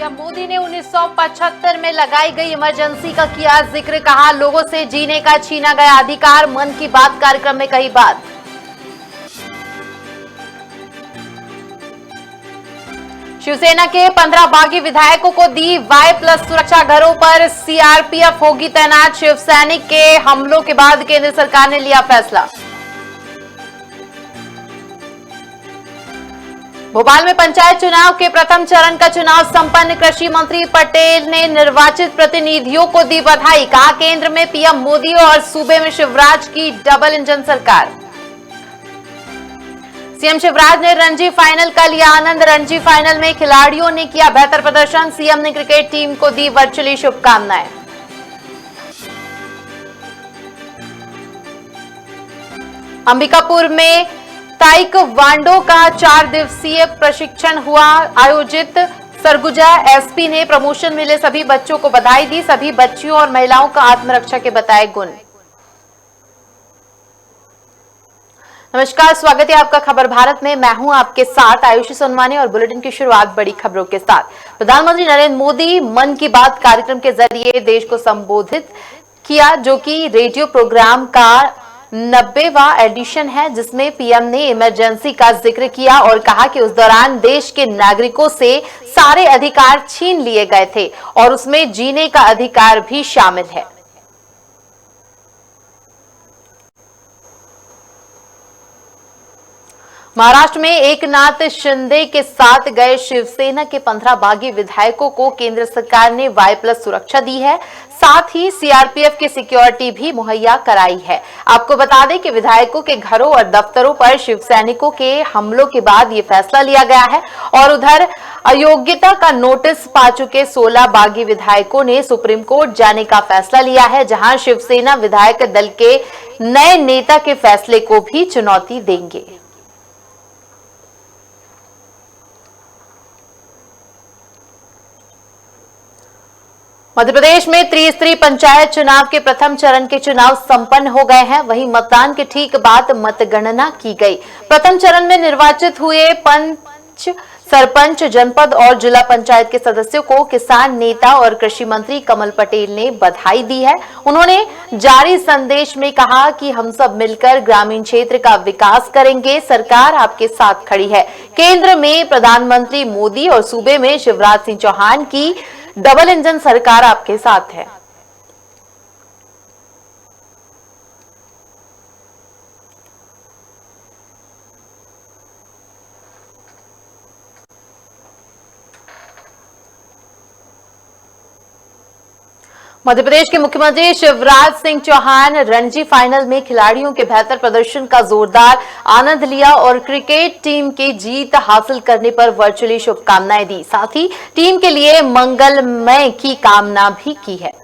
PM Modi ने 1975 में लगाई गई इमरजेंसी का किया जिक्र, कहा लोगों से जीने का छीना गया अधिकार। मन की बात कार्यक्रम में कही बात। शिवसेना के 15 बागी विधायकों को दी Y+ सुरक्षा, घरों पर सीआरपीएफ होगी तैनात। शिव सैनिक के हमलों के बाद केंद्र सरकार ने लिया फैसला। भोपाल में पंचायत चुनाव के प्रथम चरण का चुनाव संपन्न। कृषि मंत्री पटेल ने निर्वाचित प्रतिनिधियों को दी बधाई, कहा केंद्र में पीएम मोदी और सूबे में शिवराज की डबल इंजन सरकार। सीएम शिवराज ने रणजी फाइनल का लिया आनंद। रणजी फाइनल में खिलाड़ियों ने किया बेहतर प्रदर्शन। सीएम ने क्रिकेट टीम को दी वर्चुअली शुभकामनाएं। अंबिकापुर में ताइक्वांडो का 4 दिवसीय प्रशिक्षण हुआ आयोजित। सरगुजा एसपी ने प्रमोशन मिले सभी बच्चों को बधाई दी। सभी बच्चियों और महिलाओं का आत्मरक्षा के बताए गुण। नमस्कार, स्वागत है आपका खबर भारत में। मैं हूं आपके साथ आयुषी सोनवानी और बुलेटिन की शुरुआत बड़ी खबरों के साथ। प्रधानमंत्री नरेंद्र मोदी मन की बात कार्यक्रम के जरिए देश को संबोधित किया, जो कि रेडियो प्रोग्राम का 90वां एडिशन है, जिसमें पीएम ने इमरजेंसी का जिक्र किया और कहा कि उस दौरान देश के नागरिकों से सारे अधिकार छीन लिए गए थे और उसमें जीने का अधिकार भी शामिल है। महाराष्ट्र में एकनाथ शिंदे के साथ गए शिवसेना के 15 बागी विधायकों को केंद्र सरकार ने Y+ सुरक्षा दी है, साथ ही सीआरपीएफ की सिक्योरिटी भी मुहैया कराई है। आपको बता दें कि विधायकों के घरों और दफ्तरों पर शिव सैनिकों के हमलों के बाद ये फैसला लिया गया है। और उधर अयोग्यता का नोटिस पा चुके 16 बागी विधायकों ने सुप्रीम कोर्ट जाने का फैसला लिया है, जहां शिवसेना विधायक दल के नए नेता के फैसले को भी चुनौती देंगे। मध्य प्रदेश में त्रिस्तरीय पंचायत चुनाव के प्रथम चरण के चुनाव संपन्न हो गए हैं। वहीं मतदान के ठीक बाद मतगणना की गई। प्रथम चरण में निर्वाचित हुए पंच, सरपंच, जनपद और जिला पंचायत के सदस्यों को किसान नेता और कृषि मंत्री कमल पटेल ने बधाई दी है। उन्होंने जारी संदेश में कहा कि हम सब मिलकर ग्रामीण क्षेत्र का विकास करेंगे। सरकार आपके साथ खड़ी है। केंद्र में प्रधानमंत्री मोदी और सूबे में शिवराज सिंह चौहान की डबल इंजन सरकार आपके साथ है। मध्य प्रदेश के मुख्यमंत्री शिवराज सिंह चौहान रणजी फाइनल में खिलाड़ियों के बेहतर प्रदर्शन का जोरदार आनंद लिया और क्रिकेट टीम की जीत हासिल करने पर वर्चुअली शुभकामनाएं दी। साथ ही टीम के लिए मंगलमय की कामना भी की है।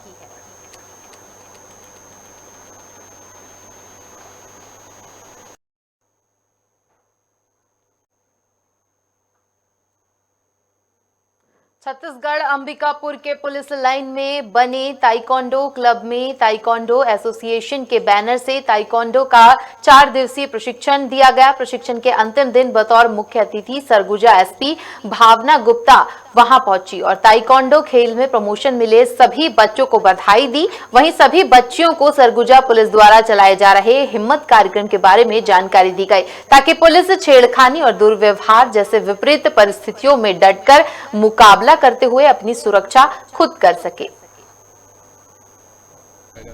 छत्तीसगढ़ अंबिकापुर के पुलिस लाइन में बने ताइक्वांडो क्लब में ताइक्वांडो एसोसिएशन के बैनर से ताइक्वांडो का 4 दिवसीय प्रशिक्षण दिया गया। प्रशिक्षण के अंतिम दिन बतौर मुख्य अतिथि सरगुजा एसपी भावना गुप्ता वहां पहुंची और ताइक्वांडो खेल में प्रमोशन मिले सभी बच्चों को बधाई दी। वहीं सभी बच्चियों को सरगुजा पुलिस द्वारा चलाए जा रहे हिम्मत कार्यक्रम के बारे में जानकारी दी गई, ताकि पुलिस छेड़खानी और दुर्व्यवहार जैसे विपरीत परिस्थितियों में डटकर मुकाबला करते हुए अपनी सुरक्षा खुद कर सके।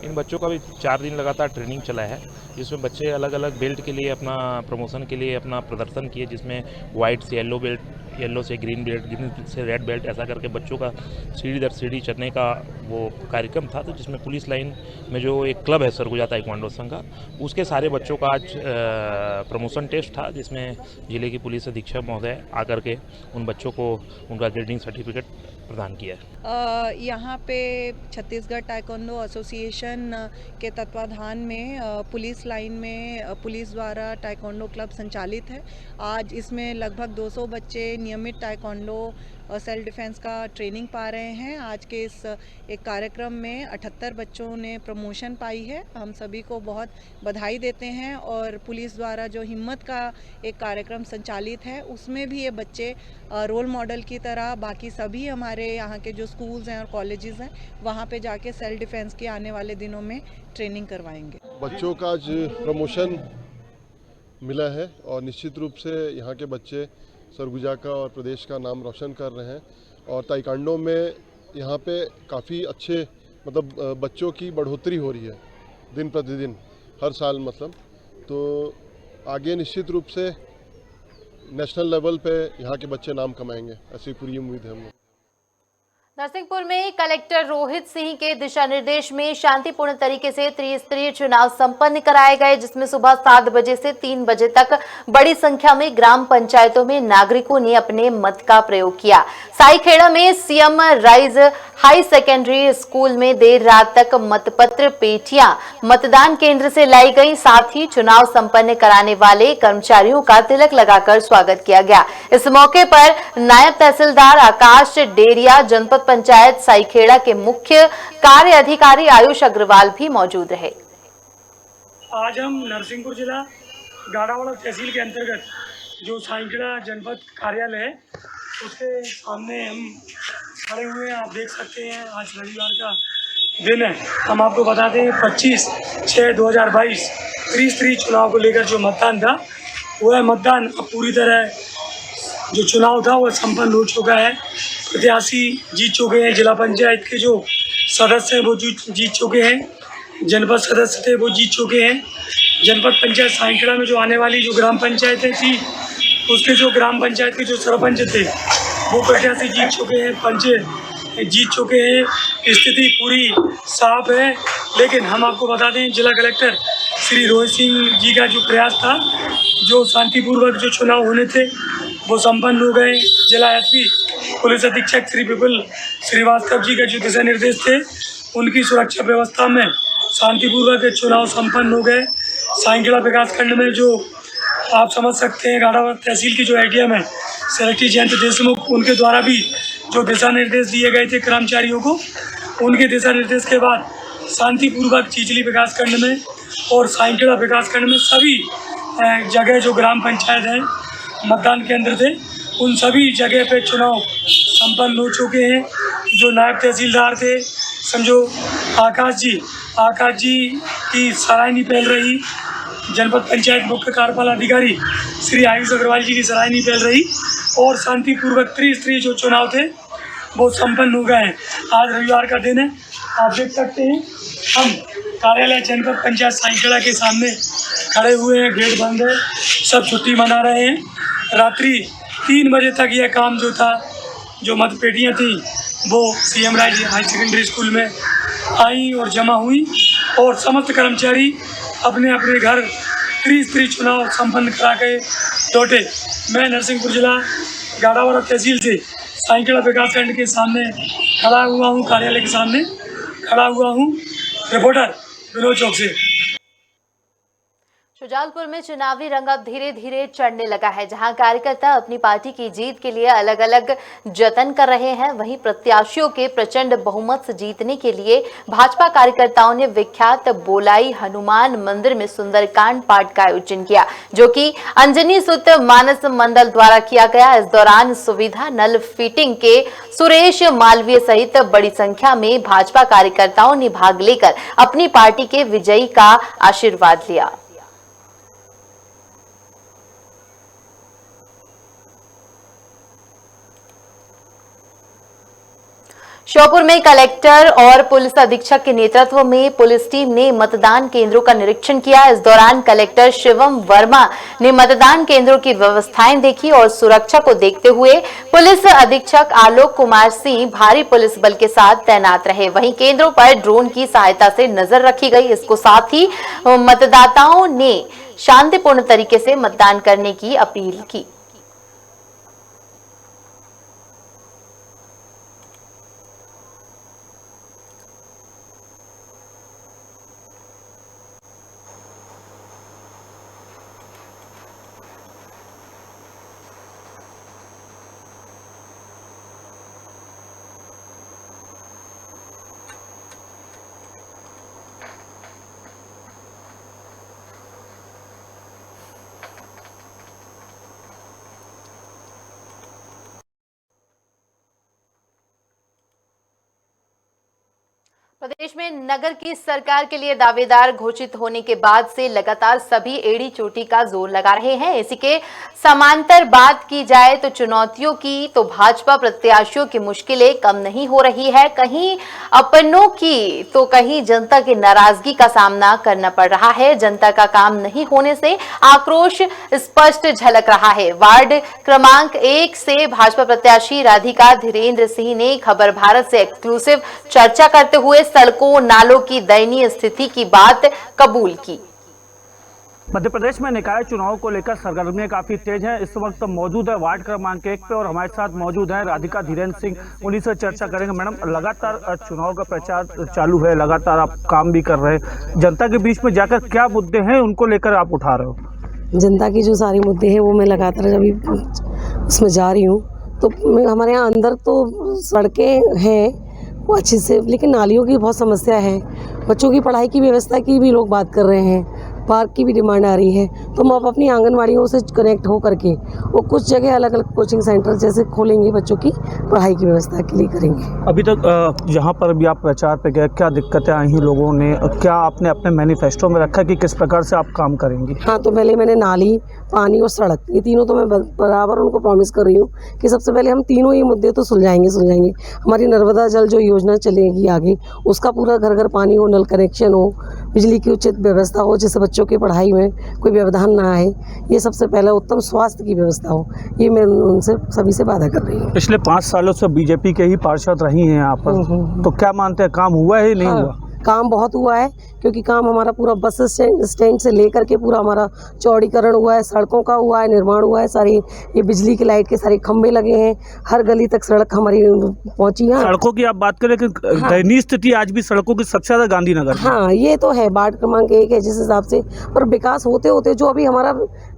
इन बच्चों का भी 4 दिन लगातार ट्रेनिंग चला है, जिसमें बच्चे अलग अलग बेल्ट के लिए अपना प्रमोशन के लिए अपना प्रदर्शन किए, जिसमें वाइट से येलो बेल्ट, येलो से ग्रीन बेल्ट, ग्रीन से रेड बेल्ट, ऐसा करके बच्चों का सीढ़ी दर सीढ़ी चढ़ने का वो कार्यक्रम था। तो जिसमें पुलिस लाइन में जो एक क्लब है सरगुजा ताइक्वांडो संघ का, उसके सारे बच्चों का आज प्रमोशन टेस्ट था, जिसमें जिले की पुलिस अधीक्षक महोदय आकर के उन बच्चों को उनका ग्रेडिंग सर्टिफिकेट प्रदान किया है। यहाँ पे छत्तीसगढ़ ताइक्वांडो एसोसिएशन के तत्वाधान में पुलिस लाइन में पुलिस द्वारा ताइक्वांडो क्लब संचालित है। आज इसमें लगभग 200 बच्चे नियमित ताइक्वांडो सेल्फ डिफेंस का ट्रेनिंग पा रहे हैं। आज के इस एक कार्यक्रम में 78 बच्चों ने प्रमोशन पाई है। हम सभी को बहुत बधाई देते हैं और पुलिस द्वारा जो हिम्मत का एक कार्यक्रम संचालित है, उसमें भी ये बच्चे रोल मॉडल की तरह बाकी सभी हमारे हमारे यहाँ के जो स्कूल्स हैं और कॉलेजेस हैं वहाँ पे जाके सेल्फ डिफेंस की आने वाले दिनों में ट्रेनिंग करवाएंगे। बच्चों का आज प्रमोशन मिला है और निश्चित रूप से यहाँ के बच्चे सरगुजा का और प्रदेश का नाम रोशन कर रहे हैं और ताइक्वांडो में यहाँ पे काफ़ी अच्छे मतलब बच्चों की बढ़ोतरी हो रही है दिन प्रतिदिन हर साल मतलब, तो आगे निश्चित रूप से नेशनल लेवल पे यहाँ के बच्चे नाम कमाएंगे, ऐसी पूरी उम्मीद है हम लोग। नरसिंहपुर में कलेक्टर रोहित सिंह के दिशा निर्देश में शांतिपूर्ण तरीके से त्रिस्तरीय चुनाव संपन्न कराए गए, जिसमें सुबह 7 बजे से 3 बजे तक बड़ी संख्या में ग्राम पंचायतों में नागरिकों ने अपने मत का प्रयोग किया। साईखेड़ा में CM rise high secondary school में देर रात तक मतपत्र पेटियां मतदान केंद्र से लाई गई। साथ ही चुनाव संपन्न कराने वाले कर्मचारियों का तिलक लगाकर स्वागत किया गया। इस मौके पर नायब तहसीलदार आकाश डेरिया, जनपद पंचायत साईखेड़ा के मुख्य कार्य अधिकारी आयुष अग्रवाल भी मौजूद रहे। आज हम नरसिंहपुर जिला गाड़ावाड़ा तहसील के अंतर्गत जो साईखेड़ा जनपद कार्यालय है उसके सामने हम खड़े हुए हैं। आप देख सकते हैं आज रविवार का दिन है। हम आपको बताते हैं 25/6/2022 त्रिस्तरीय चुनाव को लेकर जो मतदान था वह मतदान अब पूरी तरह जो चुनाव था वह संपन्न हो चुका है। प्रत्याशी जीत चुके हैं, जिला पंचायत के जो सदस्य हैं वो जीत चुके हैं, जनपद सदस्य थे वो जीत चुके हैं। जनपद पंचायत साईखेड़ा में जो आने वाली जो ग्राम पंचायतें थी उसके जो ग्राम पंचायत के जो सरपंच थे वो प्रत्याशी जीत चुके हैं, पंच जीत चुके हैं। स्थिति पूरी साफ है। लेकिन हम आपको बता दें जिला कलेक्टर श्री रोहित सिंह जी का जो प्रयास था, जो शांतिपूर्वक जो चुनाव होने थे वो संपन्न हो गए। जिला एसपी पुलिस अधीक्षक श्री विपुल श्रीवास्तव जी का जो दिशा निर्देश थे उनकी सुरक्षा व्यवस्था में शांतिपूर्वक चुनाव संपन्न हो गए। साईखेड़ा विकासखंड में जो आप समझ सकते हैं गाड़ावाड़ा तहसील की जो एडीएम है सेक्रेटरी जयंत देशमुख, उनके द्वारा भी जो दिशा निर्देश दिए गए थे कर्मचारियों को, उनके दिशा निर्देश के बाद शांतिपूर्वक चिचली विकासखंड में और साईखेड़ा विकासखंड में सभी जगह जो ग्राम पंचायत हैं मतदान केंद्र थे उन सभी जगह पे चुनाव संपन्न हो चुके हैं। जो नायब तहसीलदार थे समझो आकाश जी की सराहनीय पहल रही। जनपद पंचायत मुख्य कार्यपाल अधिकारी श्री आयुष अग्रवाल जी की सराहनीय पहल रही और शांतिपूर्वक त्रिस्तरीय जो चुनाव थे वो संपन्न हो गए हैं। आज रविवार का दिन है। आप देख सकते हैं हम कार्यालय जनपद पंचायत साईखेड़ा के सामने खड़े हुए हैं। गेट बंद है, सब छुट्टी मना रहे हैं। रात्रि 3 बजे तक यह काम जो था, जो मतपेटियाँ थी वो CM rise high secondary school में आई और जमा हुई और समस्त कर्मचारी अपने अपने घर त्रिस्तरीय चुनाव संपन्न करा के लौटे। मैं नरसिंहपुर जिला गाड़ावाड़ा तहसील से साईखेड़ा विकासखंड के सामने खड़ा हुआ हूँ, कार्यालय के सामने खड़ा हुआ हूँ। रिपोर्टर विनोद चौक से। शुजालपुर में चुनावी रंग अब धीरे धीरे चढ़ने लगा है, जहां कार्यकर्ता अपनी पार्टी की जीत के लिए अलग अलग जतन कर रहे हैं। वहीं प्रत्याशियों के प्रचंड बहुमत से जीतने के लिए भाजपा कार्यकर्ताओं ने विख्यात बोलाई हनुमान मंदिर में सुंदरकांड पाठ का आयोजन किया, जो कि अंजनी सुत मानस मंडल द्वारा किया गया। इस दौरान सुविधा नल फिटिंग के सुरेश मालवीय सहित बड़ी संख्या में भाजपा कार्यकर्ताओं ने भाग लेकर अपनी पार्टी के विजयी का आशीर्वाद लिया। श्योपुर में कलेक्टर और पुलिस अधीक्षक के नेतृत्व में पुलिस टीम ने मतदान केंद्रों का निरीक्षण किया। इस दौरान कलेक्टर शिवम वर्मा ने मतदान केंद्रों की व्यवस्थाएं देखी और सुरक्षा को देखते हुए पुलिस अधीक्षक आलोक कुमार सिंह भारी पुलिस बल के साथ तैनात रहे। वहीं केंद्रों पर ड्रोन की सहायता से नजर रखी गई। इसको साथ ही मतदाताओं ने शांतिपूर्ण तरीके से मतदान करने की अपील की। प्रदेश में नगर की सरकार के लिए दावेदार घोषित होने के बाद से लगातार सभी एड़ी चोटी का जोर लगा रहे हैं। इसी के समांतर बात की जाए तो चुनौतियों की, तो भाजपा प्रत्याशियों की मुश्किलें कम नहीं हो रही है। कहीं अपनों की तो कहीं जनता की नाराजगी का सामना करना पड़ रहा है। जनता का काम नहीं होने से आक्रोश स्पष्ट झलक रहा है। वार्ड क्रमांक 1 से भाजपा प्रत्याशी राधिका धीरेन्द्र सिंह ने खबर भारत से एक्सक्लूसिव चर्चा करते हुए सड़कों नालों की दयनीय स्थिति की बात कबूल की। मध्य प्रदेश में निकाय चुनाव को लेकर सरगर्मियां काफी तेज हैं। इस वक्त मौजूद है वार्ड क्रमांक 1 पे और हमारे साथ मौजूद है राधिका धीरेन्द्र सिंह। उन्हीं से चर्चा करेंगे। मैडम, लगातार चुनाव का प्रचार चालू है, लगातार आप काम भी कर रहे हैं। जनता के बीच में जाकर क्या मुद्दे हैं उनको लेकर आप उठा रहे हो? जनता की जो सारे मुद्दे हैं वो मैं लगातार अभी उसमें जा रही हूँ। तो हमारे यहाँ अंदर तो सड़कें हैं वो अच्छी से, लेकिन नालियों की बहुत समस्या है। बच्चों की पढ़ाई की व्यवस्था की भी लोग बात कर रहे हैं, पार्क की भी डिमांड आ रही है। तो हम अपनी आंगनवाड़ियों से कनेक्ट हो करके वो कुछ जगह अलग अलग कोचिंग सेंटर जैसे खोलेंगे, बच्चों की पढ़ाई की व्यवस्था के लिए करेंगे। अभी तक जहाँ पर भी आप प्रचार पे गए, क्या दिक्कतें आई हैं लोगों ने? क्या आपने अपने मैनिफेस्टो में रखा कि किस प्रकार से आप काम करेंगी? हाँ, तो पहले मैंने नाली, पानी और सड़क, ये तीनों तो मैं बराबर उनको प्रॉमिस कर रही हूँ कि सबसे पहले हम तीनों ही मुद्दे तो सुलझाएंगे। हमारी नर्मदा जल जो योजना चलेगी आगे, उसका पूरा घर घर पानी हो, नल कनेक्शन हो, बिजली की उचित व्यवस्था हो, जिससे बच्चों की पढ़ाई में कोई व्यवधान ना आए। ये सबसे पहले उत्तम स्वास्थ्य की व्यवस्था हो, ये मैं उनसे सभी से वादा कर रही हूँ। पिछले 5 सालों से बीजेपी के ही पार्षद रही हैं यहाँ पर, तो क्या मानते हैं काम हुआ है नहीं हुआ? काम बहुत हुआ है, क्योंकि काम हमारा पूरा बस स्टैंड से लेकर के पूरा हमारा चौड़ीकरण हुआ है, सड़कों का हुआ है, निर्माण हुआ है, सारी ये बिजली की लाइट के सारे खंभे लगे हैं, हर गली तक सड़क हमारी पहुंची है। सड़कों की आप बात करें कि दयनीय स्थिति आज भी सड़कों की सबसे ज्यादा गांधीनगर। हाँ, ये तो है, वार्ड क्रमांक 1 है जिस हिसाब से, पर विकास होते होते जो अभी हमारा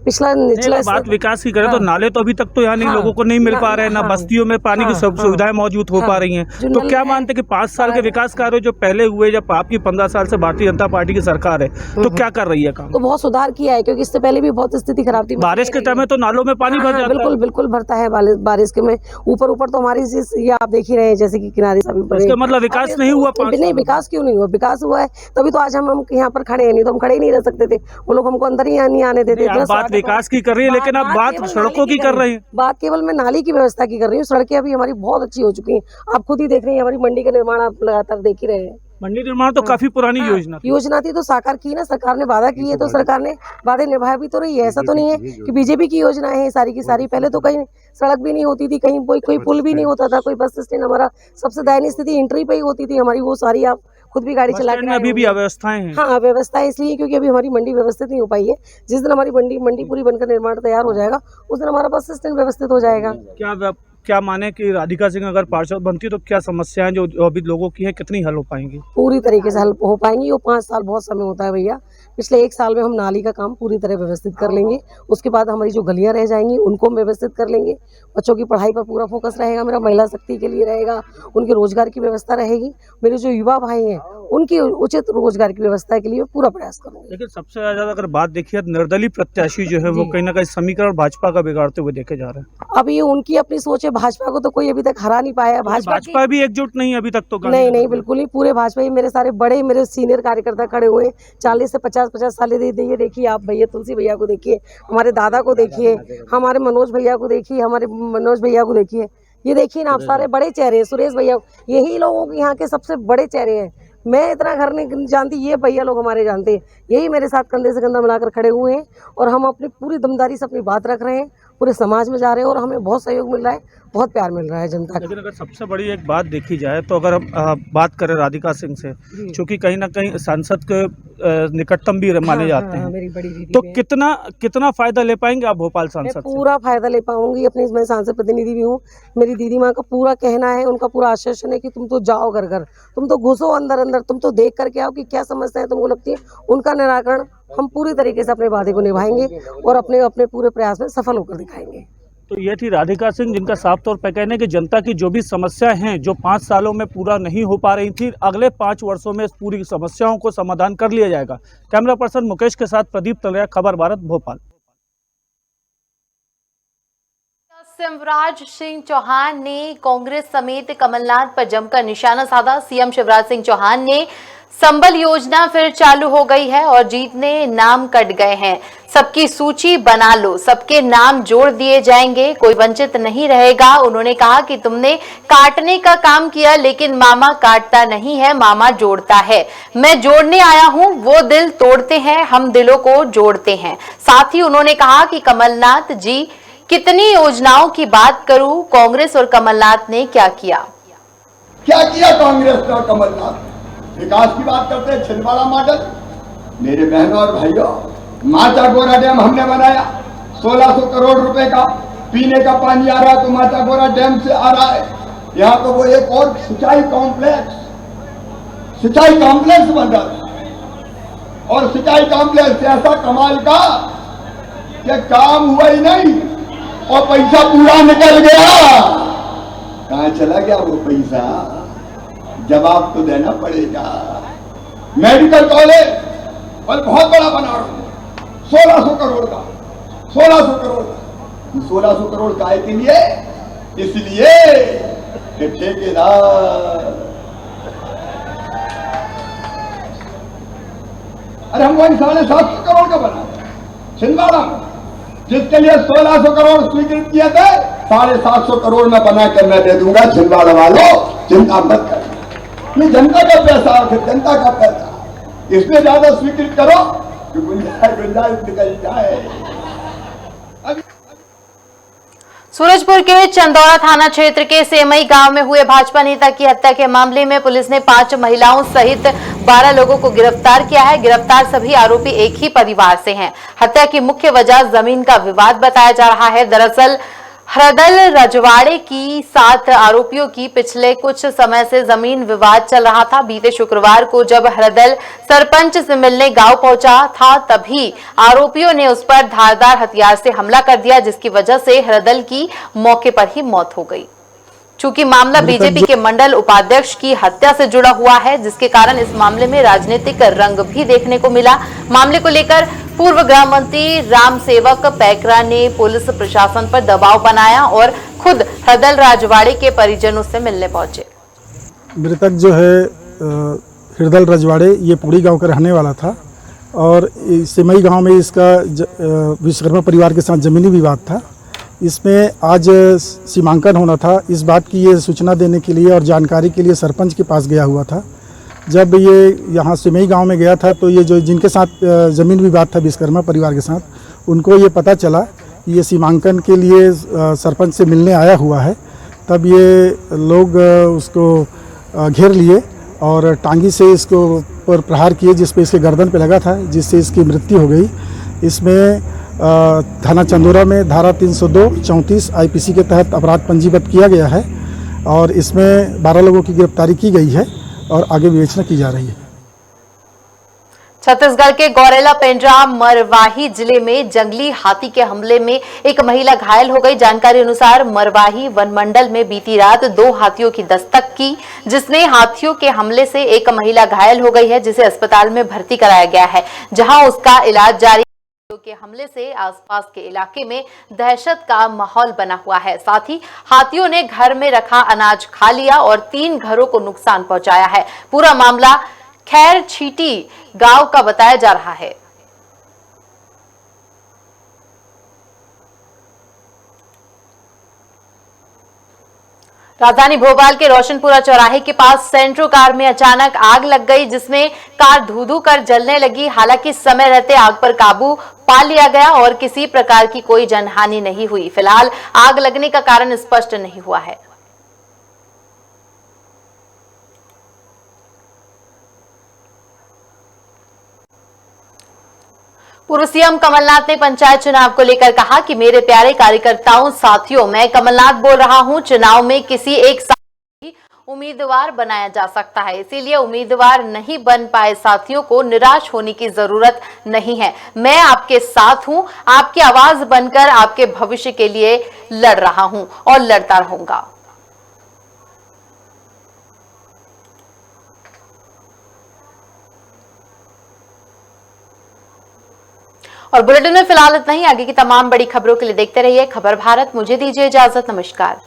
पिछला निचला बात विकास की करें तो नाले तो अभी तक तो यहाँ नहीं लोगों को नहीं मिल पा रहे हैं, ना बस्तियों में पानी की सुविधाएं मौजूद हो पा रही हैं। तो क्या मानते हैं कि 5 साल के विकास कार्य जो पहले हुए, जब आपकी 15 साल से भारतीय जनता पार्टी की सरकार है, तो क्या कर रही है काम? तो बहुत सुधार किया है, क्योंकि इससे पहले भी बहुत स्थिति खराब थी। बारिश के टाइम में तो नालों में पानी भर जाता है। बिल्कुल भरता है बारिश के में। ऊपर तो हमारी ये आप देख ही रहे हैं, जैसे कि किनारे सभी। इसका मतलब विकास नहीं हुआ? नहीं, विकास क्यों नहीं हुआ? विकास हुआ है, तभी तो आज हम यहाँ पर खड़े हैं, नहीं तो हम खड़े ही नहीं रह सकते थे। वो लोग हमको अंदर ही नहीं आने देते। बात विकास की कर रही है, लेकिन आप बात सड़कों की कर रही हैं। बात केवल मैं नाली की व्यवस्था की कर रही हूँ। सड़कें अभी हमारी बहुत अच्छी हो चुकी हैं, आप खुद ही देख रही हैं। हमारी मंडी का निर्माण आप लगातार देख ही रहे हैं। मंडी निर्माण तो काफी पुरानी योजना थी, तो साकार की ना, सरकार ने वादा की है, तो सरकार ने वादे निभाया भी तो रही है। ऐसा तो नहीं है कि बीजेपी की योजना है सारी की सारी। पहले तो कहीं सड़क भी नहीं होती थी, कहीं कोई पुल भी नहीं होता था, कोई बस स्टैंड। हमारा सबसे दयनीय स्थिति एंट्री पे ही होती थी हमारी, वो सारी आप खुद भी गाड़ी चला के। अभी भी अव्यवस्थाएं हैं। हाँ, अव्यवस्था इसलिए क्योंकि अभी हमारी मंडी व्यवस्थित नहीं हो पाई है। जिस दिन हमारी मंडी पूरी बनकर निर्माण तैयार हो जाएगा, उस दिन हमारा बस स्टैंड व्यवस्थित हो जाएगा। क्या माने कि राधिका सिंह अगर पार्षद बनती तो क्या समस्याएं जो अभी लोगों की है कितनी हल हो पाएंगी? पूरी तरीके से हल हो पाएंगी। वो 5 साल बहुत समय होता है भैया। पिछले 1 साल में हम नाली का काम पूरी तरह व्यवस्थित कर लेंगे। उसके बाद हमारी जो गलियां रह जाएंगी उनको हम व्यवस्थित कर लेंगे। बच्चों की पढ़ाई पर पूरा फोकस रहेगा मेरा, महिला शक्ति के लिए रहेगा, उनके रोजगार की व्यवस्था रहेगी। मेरे जो युवा भाई हैं उनकी उचित रोजगार की व्यवस्था के लिए पूरा प्रयास करूंगा। लेकिन सबसे ज्यादा अगर बात देखिए, निर्दलीय प्रत्याशी जो है वो कहीं ना कहीं समीकरण भाजपा का बिगाड़ते हुए देखे जा रहे हैं। अब ये उनकी अपनी सोच है। भाजपा को तो कोई अभी तक हरा नहीं पाया। भाजपा भी एकजुट नहीं अभी तक तो? नहीं, बिल्कुल नहीं। पूरे भाजपा ही, मेरे सारे बड़े मेरे सीनियर कार्यकर्ता खड़े हुए, 40 से 50 साल। ये देखिए आप भैया, तुलसी भैया को देखिए, हमारे दादा को देखिए, हमारे मनोज भैया को देखिए, हमारे मनोज भैया को देखिए, ये देखिए ना आप, सारे बड़े चेहरे हैं। सुरेश भैया, यही लोगों के यहाँ के सबसे बड़े चेहरे हैं। मैं इतना घर नहीं जानती, ये भैया लोग हमारे जानते हैं। यही मेरे साथ कंधे से कंधा मिलाकर खड़े हुए हैं और हम अपनी पूरी दमदारी से अपनी बात रख रहे हैं, पूरे समाज में जा रहे हैं और हमें बहुत सहयोग मिल रहा है, बहुत प्यार मिल रहा है जनता का। लेकिन अगर सबसे बड़ी एक बात देखी जाए तो अगर हम बात करें राधिका सिंह से, क्योंकि कहीं ना कहीं सांसद के निकटतम भी माने जाते हैं, मेरी बड़ी दीदी, तो कितना फायदा ले पाएंगे आप भोपाल सांसद से? पूरा फायदा ले पाऊंगी। अपनी मैं सांसद प्रतिनिधि भी हूँ। मेरी दीदी माँ का पूरा कहना है, उनका पूरा आश्वासन है कि तुम तो जाओ घर घर, तुम तो घुसो अंदर, तुम तो देख करके आओ कि क्या समस्याएं तुमको लगती है, उनका निराकरण हम पूरी तरीके से अपने वादे को निभाएंगे और अपने पूरे प्रयास में सफल होकर दिखाएंगे। तो ये थी राधिका सिंह, जिनका साफ तौर पर कहना है कि जनता की जो भी समस्याएं हैं जो 5 सालों में पूरा नहीं हो पा रही थी, अगले 5 वर्षों में इस पूरी समस्याओं को समाधान कर लिया जाएगा। कैमरा पर्सन मुकेश के साथ प्रदीप तलरेया, खबर भारत, भोपाल। शिवराज सिंह चौहान ने कांग्रेस समेत कमलनाथ पर जमकर निशाना साधा। सीएम शिवराज सिंह चौहान ने संबल योजना फिर चालू हो गई है और जीतने नाम कट गए हैं। सबकी सूची बना लो, सबके नाम जोड़ दिए जाएंगे, कोई वंचित नहीं रहेगा। उन्होंने कहा कि तुमने काटने का काम किया लेकिन मामा काटता नहीं है, मामा जोड़ता है। मैं जोड़ने आया हूं, वो दिल तोड़ते हैं, हम दिलों को जोड़ते हैं। साथ ही उन्होंने कहा कि कमलनाथ जी कितनी योजनाओं की बात करूं, कांग्रेस और कमलनाथ ने क्या किया कांग्रेस और कमलनाथ विकास की बात करते हैं। छिंदवाड़ा मॉडल, मेरे बहनों और भाइयों, माचा गोरा डैम हमने बनाया 1600 करोड़ रुपए का। पीने का पानी आ रहा है तो माचा गोरा डैम से आ रहा है। यहाँ तो वो एक और सिंचाई कॉम्प्लेक्स बन रहा था और सिंचाई कॉम्प्लेक्स ऐसा कमाल का कि काम हुआ ही नहीं और पैसा पूरा निकल गया। कहाँ चला गया वो पैसा, जवाब तो देना पड़ेगा। मेडिकल कॉलेज और बहुत बड़ा बना रहा हूं 1600 करोड़ का। 1600 करोड़ काय के लिए? इसलिए कि ठेकेदार, अरे हम वही 750 करोड़ का बना छिंदवाड़ा में, जिसके लिए 1600 करोड़ स्वीकृत किए थे, 750 करोड़ में बना कर मैं दे दूंगा। छिंदवाड़ा वालों चिंता मत कर, ये जनता का पैसा है, जनता का पैसा, इसमें ज्यादा स्वीकृत करो कि गुंजाइश निकल जाए। सूरजपुर के चंदौरा थाना क्षेत्र के सेमई गांव में हुए भाजपा नेता की हत्या के मामले में पुलिस ने 5 महिलाओं सहित 12 लोगों को गिरफ्तार किया है। गिरफ्तार सभी आरोपी एक ही परिवार से हैं। हत्या की मुख्य वजह जमीन का विवाद बताया जा रहा है। दरअसल हरदल रजवाड़े की 7 आरोपियों की पिछले कुछ समय से जमीन विवाद चल रहा था। बीते शुक्रवार को जब हरदल सरपंच से मिलने गांव पहुंचा था, तभी आरोपियों ने उस पर धारदार हथियार से हमला कर दिया, जिसकी वजह से हरदल की मौके पर ही मौत हो गई। चूंकि मामला बीजेपी के मंडल उपाध्यक्ष की हत्या से जुड़ा हुआ है, जिसके कारण इस मामले में राजनीतिक रंग भी देखने को मिला। मामले को लेकर पूर्व गृह मंत्री राम सेवक पैकरा ने पुलिस प्रशासन पर दबाव बनाया और खुद हरदल रजवाड़े के परिजनों से मिलने पहुंचे। मृतक जो है हरदल रजवाड़े, ये पुड़ी गांव का रहने वाला था और सिमई गांव में इसका विश्वकर्मा परिवार के साथ जमीनी विवाद था। इसमें आज सीमांकन होना था। इस बात की ये सूचना देने के लिए और जानकारी के लिए सरपंच के पास गया हुआ था। जब ये यहाँ सिमई गांव में गया था तो ये जो जिनके साथ ज़मीन विवाद था विश्वकर्मा परिवार के साथ, उनको ये पता चला कि ये सीमांकन के लिए सरपंच से मिलने आया हुआ है। तब ये लोग उसको घेर लिए और टांगी से इसको पर प्रहार किए, जिस पे इसके गर्दन पे लगा था, जिससे इसकी मृत्यु हो गई। इसमें थाना चंदौरा में धारा 302-34 आईपीसी के तहत अपराध पंजीबद्ध किया गया है और इसमें 12 लोगों की गिरफ्तारी की गई है और आगे विवेचना की जा रही है। छत्तीसगढ़ के गौरेला पेंड्रा मरवाही जिले में जंगली हाथी के हमले में एक महिला घायल हो गई। जानकारी अनुसार मरवाही वनमंडल में बीती रात 2 हाथियों की दस्तक की, जिसमें हाथियों के हमले से एक महिला घायल हो गई है, जिसे अस्पताल में भर्ती कराया गया है, जहां उसका इलाज जारी के हमले से आसपास के इलाके में दहशत का माहौल बना हुआ है। साथ ही हाथियों ने घर में रखा अनाज खा लिया और 3 घरों को नुकसान पहुंचाया है। पूरा मामला खैर छीटी गांव का बताया जा रहा है। राजधानी भोपाल के रोशनपुरा चौराहे के पास सेंट्रो कार में अचानक आग लग गई, जिसमें कार धू-धू कर जलने लगी। हालांकि समय रहते आग पर काबू पा लिया गया और किसी प्रकार की कोई जनहानि नहीं हुई। फिलहाल आग लगने का कारण स्पष्ट नहीं हुआ है। पूर्व सीएम कमलनाथ ने पंचायत चुनाव को लेकर कहा कि मेरे प्यारे कार्यकर्ताओं, साथियों, मैं कमलनाथ बोल रहा हूं। चुनाव में किसी एक साथी को उम्मीदवार बनाया जा सकता है, इसीलिए उम्मीदवार नहीं बन पाए साथियों को निराश होने की जरूरत नहीं है। मैं आपके साथ हूं, आपकी आवाज बनकर आपके भविष्य के लिए लड़ रहा हूं और लड़ता रहूंगा। और बुलेटिन में फिलहाल इतना ही। आगे की तमाम बड़ी खबरों के लिए देखते रहिए खबर भारत। मुझे दीजिए इजाजत। नमस्कार।